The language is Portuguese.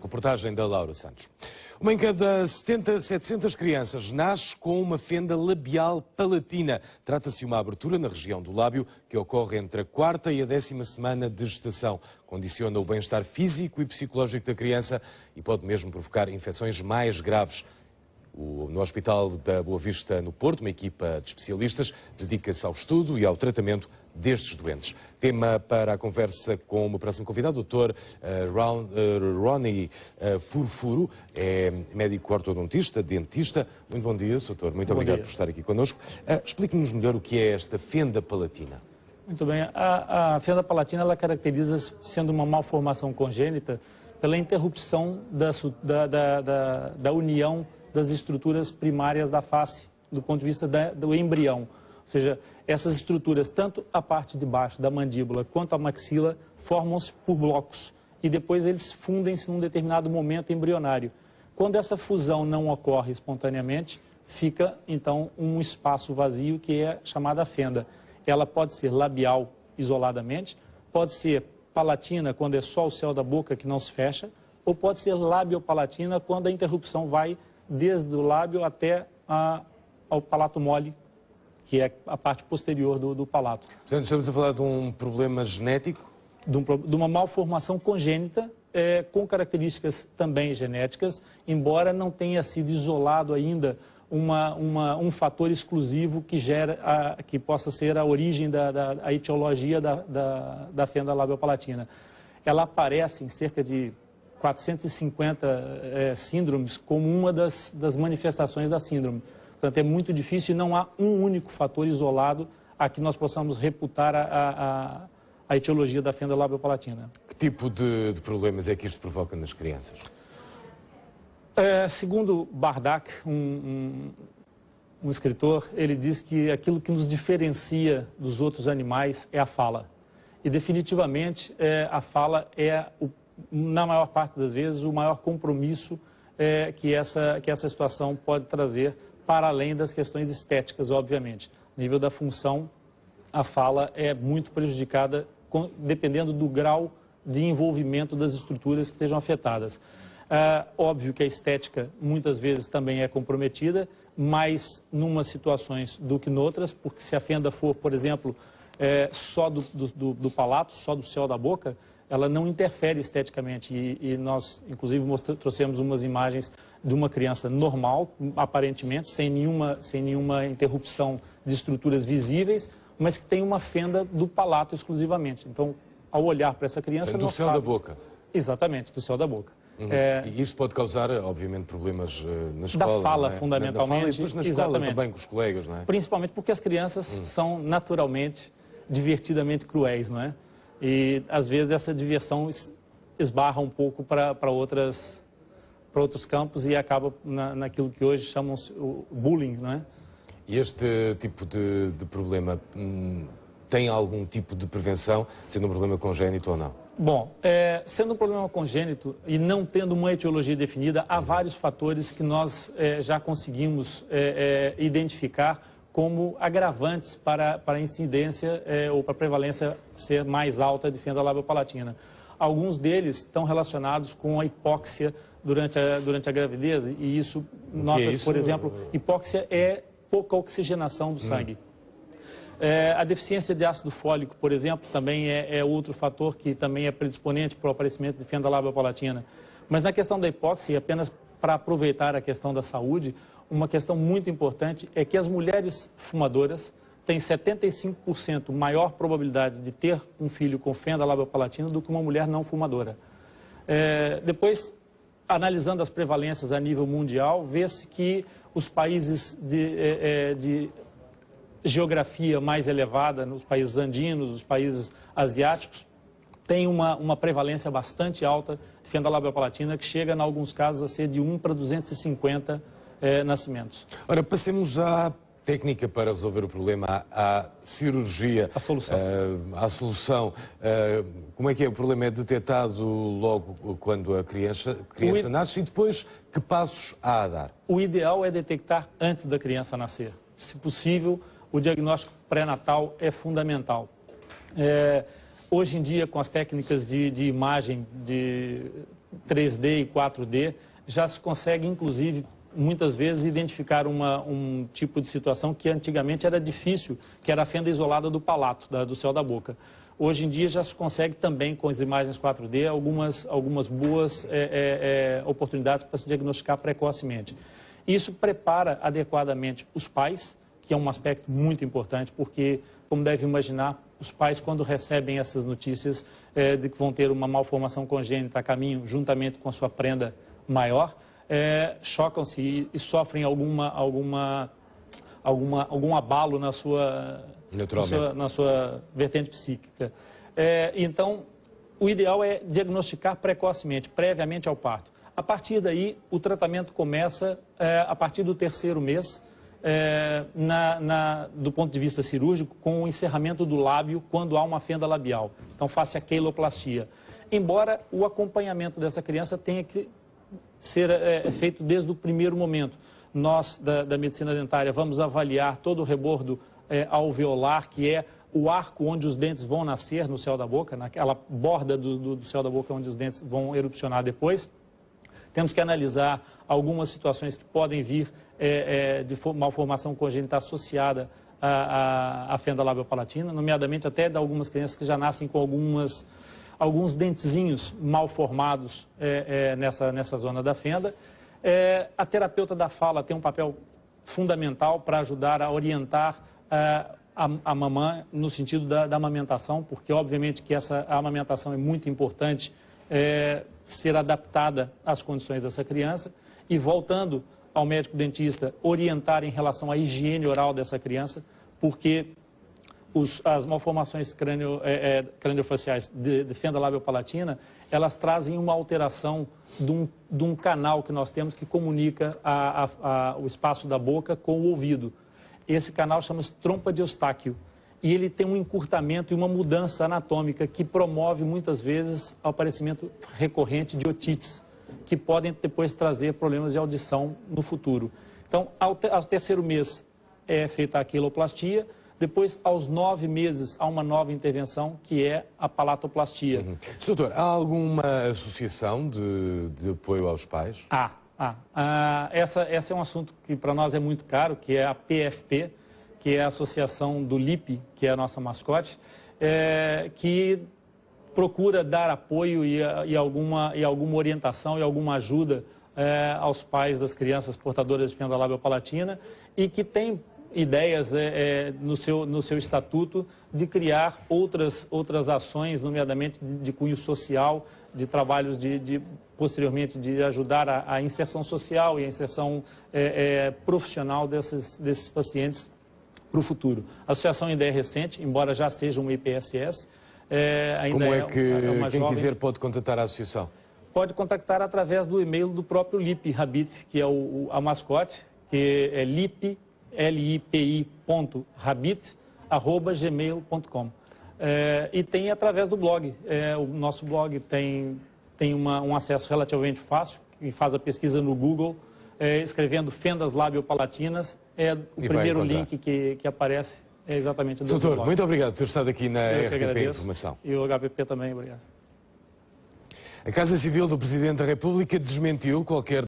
Reportagem da Laura Santos. Uma em cada 700 crianças nasce com uma fenda labial palatina. Trata-se de uma abertura na região do lábio que ocorre entre a 4ª e a 10ª semana de gestação. Condiciona o bem-estar físico e psicológico da criança e pode mesmo provocar infecções mais graves. No Hospital da Boa Vista, no Porto, uma equipa de especialistas dedica-se ao estudo e ao tratamento destes doentes. Tema para a conversa com o meu próximo convidado, o Dr. Ronnie Furfuro, é médico ortodontista, dentista. Muito bom dia, Sr. Doutor. Muito obrigado por estar aqui connosco. Explique-nos melhor o que é esta fenda palatina. Muito bem. A fenda palatina ela caracteriza-se sendo uma malformação congênita pela interrupção da união das estruturas primárias da face, do ponto de vista do embrião. Ou seja, essas estruturas, tanto a parte de baixo da mandíbula quanto a maxila, formam-se por blocos e depois eles fundem-se num determinado momento embrionário. Quando essa fusão não ocorre espontaneamente, fica então um espaço vazio que é chamada fenda. Ela pode ser labial isoladamente, pode ser palatina quando é só o céu da boca que não se fecha, ou pode ser labiopalatina quando a interrupção vai desde o lábio até ao palato mole, que é a parte posterior do palato. Portanto, estamos a falar de um problema genético? De uma malformação congênita, com características também genéticas, embora não tenha sido isolado ainda um fator exclusivo que possa ser a origem a etiologia da fenda labiopalatina. Ela aparece em cerca de 450 síndromes como uma das manifestações da síndrome. Portanto, é muito difícil e não há um único fator isolado a que nós possamos reputar a etiologia da fenda labiopalatina. Que tipo de problemas é que isto provoca nas crianças? Segundo Bardach, um escritor, ele diz que aquilo que nos diferencia dos outros animais é a fala. E definitivamente a fala é, na maior parte das vezes, o maior compromisso que essa situação pode trazer, para além das questões estéticas, obviamente. No nível da função, a fala é muito prejudicada, dependendo do grau de envolvimento das estruturas que estejam afetadas. Óbvio que a estética muitas vezes também é comprometida, mais numas situações do que noutras, porque se a fenda for, por exemplo, só do palato, só do céu da boca, ela não interfere esteticamente e nós, inclusive, trouxemos umas imagens de uma criança normal, aparentemente, sem nenhuma interrupção de estruturas visíveis, mas que tem uma fenda do palato exclusivamente. Então, ao olhar para essa criança, do céu da boca. Exatamente, do céu da boca. E isto pode causar, obviamente, problemas na escola. Da fala, não é? fundamentalmente. Na fala e depois na escola também com os colegas, não é? Principalmente porque as crianças são naturalmente, divertidamente cruéis, não é? E, às vezes, essa diversão esbarra um pouco para outros campos e acaba naquilo que hoje chamam o bullying, não é? E este tipo de problema tem algum tipo de prevenção, sendo um problema congénito ou não? Bom, sendo um problema congênito e não tendo uma etiologia definida, há vários fatores que nós já conseguimos identificar como agravantes para a incidência ou para a prevalência ser mais alta de fenda labiopalatina. Alguns deles estão relacionados com a hipóxia durante a gravidez e isso nota-se, por exemplo, hipóxia é pouca oxigenação do sangue. A deficiência de ácido fólico, por exemplo, também é outro fator que também é predisponente para o aparecimento de fenda labiopalatina. Mas na questão da hipóxia, apenas para aproveitar a questão da saúde, uma questão muito importante é que as mulheres fumadoras têm 75% maior probabilidade de ter um filho com fenda labiopalatina do que uma mulher não fumadora. Depois, analisando as prevalências a nível mundial, vê-se que os países de geografia mais elevada, nos países andinos, os países asiáticos, tem uma prevalência bastante alta de fenda labiopalatina, que chega, em alguns casos, a ser de 1 para 250 nascimentos. Ora, passemos à técnica para resolver o problema, à cirurgia. A solução. À solução. Como é que é? O problema é detectado logo quando a criança nasce e depois que passos há a dar? O ideal é detectar antes da criança nascer. Se possível, o diagnóstico pré-natal é fundamental. Hoje em dia, com as técnicas de imagem 3D e 4D, já se consegue, inclusive, muitas vezes, identificar um tipo de situação que antigamente era difícil, que era a fenda isolada do palato, do céu da boca. Hoje em dia já se consegue também, com as imagens 4D, algumas boas oportunidades para se diagnosticar precocemente. Isso prepara adequadamente os pais, que é um aspecto muito importante, porque, como deve imaginar, os pais, quando recebem essas notícias de que vão ter uma malformação congênita a caminho, juntamente com a sua prenda maior, chocam-se e sofrem algum abalo na sua vertente psíquica. Então, o ideal é diagnosticar precocemente, previamente ao parto. A partir daí, o tratamento começa a partir do 3º mês, do ponto de vista cirúrgico, com o encerramento do lábio quando há uma fenda labial. Então, face a queiloplastia. Embora o acompanhamento dessa criança tenha que ser feito desde o primeiro momento. Nós, da medicina dentária, vamos avaliar todo o rebordo alveolar, que é o arco onde os dentes vão nascer no céu da boca, naquela borda do céu da boca onde os dentes vão erupcionar depois. Temos que analisar algumas situações que podem vir de malformação congênita associada à fenda labiopalatina, nomeadamente até de algumas crianças que já nascem com alguns dentezinhos mal formados nessa zona da fenda. A terapeuta da fala tem um papel fundamental para ajudar a orientar a mamãe no sentido da amamentação, porque obviamente que a amamentação é muito importante ser adaptada às condições dessa criança. E voltando ao médico dentista, orientar em relação à higiene oral dessa criança, porque as malformações craniofaciais de fenda labiopalatina, elas trazem uma alteração de um canal que nós temos que comunica o espaço da boca com o ouvido. Esse canal chama-se trompa de Eustáquio. E ele tem um encurtamento e uma mudança anatômica que promove, muitas vezes, o aparecimento recorrente de otites, que podem depois trazer problemas de audição no futuro. Então, ao 3º mês é feita a queiloplastia, depois, aos 9 meses, há uma nova intervenção, que é a palatoplastia. Doutor, há alguma associação de apoio aos pais? Esse é um assunto que para nós é muito caro, que é a PFP, que é a associação do LIP, que é a nossa mascote, que procura dar apoio e alguma orientação e alguma ajuda aos pais das crianças portadoras de fenda labiopalatina e que tem ideias no seu estatuto de criar outras ações, nomeadamente de cunho social, de trabalhos posteriormente de ajudar a inserção social e a inserção profissional desses pacientes para o futuro. A associação ainda é recente, embora já seja uma IPSS. Como é que quem quiser pode contatar a associação? Pode contactar através do e-mail do próprio LIP Rabit, que é a mascote, que é lipi.rabit@gmail.com. E tem através do blog. O nosso blog tem um acesso relativamente fácil, e faz a pesquisa no Google, escrevendo fendas labiopalatinas, o primeiro link que aparece é exatamente do Doutor, blog. muito obrigado por ter estado aqui na RTP Informação. E o HPP também, obrigado. A Casa Civil do Presidente da República desmentiu qualquer